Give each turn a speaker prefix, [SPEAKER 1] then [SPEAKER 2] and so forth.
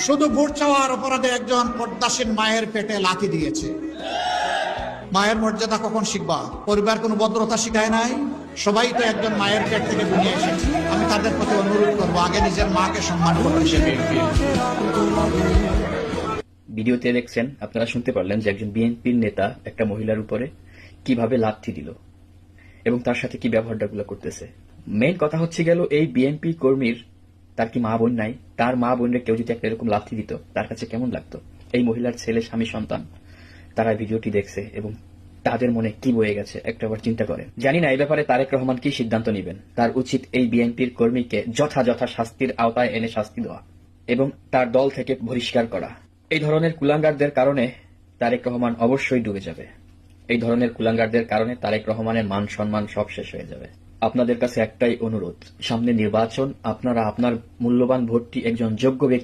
[SPEAKER 1] শুধু ভোট চাওয়ার অপরাধে একজন পর্দাসীন মায়ের পেটে লাথি দিয়েছে। মায়ের মর্যাদা কখন শিখবা? পরিবার কোনো ভদ্রতা শিখায় নাই? সবাই তো একজন মায়ের পেট থেকে দুনিয়া এসেছে। আমি তাদের প্রতি অনুরোধ করবো, আগে নিজের মাকে সম্মান করবেন।
[SPEAKER 2] ভিডিওতে দেখছেন, আপনারা শুনতে পারলেন যে একজন বিএনপির নেতা একটা মহিলার উপরে কিভাবে লাথি দিল এবং তার সাথে কি ব্যবহারটা করতেছে। মেইন কথা হচ্ছে গেল, এই বিএনপি কর্মীর তার কি মা বোন নাই? তার মা বোনের কেউ যদি একটা এরকম লাথি দিত, তার কাছে কেমন লাগতো? এই মহিলার ছেলে, স্বামী, সন্তান তারা ভিডিওটি দেখছে এবং তাদের মনে কি বয়ে গেছে একটাবার চিন্তা করেন। জানি না এই ব্যাপারে তারেক রহমান কি সিদ্ধান্ত নেবেন। তার উচিত এই বিএনপির কর্মীকে যথাযথ শাস্তির আওতায় এনে শাস্তি দেওয়া এবং তার দল থেকে বহিষ্কার করা। এই ধরনের কুলাঙ্গারদের কারণে তারেক রহমান অবশ্যই ডুবে যাবে। এই ধরনের কুলাঙ্গারদের কারণে তারেক রহমানের মান সম্মান সব শেষ হয়ে যাবে। আপনাদের কাছে একটাই অনুরোধ, সামনে নির্বাচন, আপনারা আপনার মূল্যবান ভোটটি একজন যোগ্য ব্যক্তি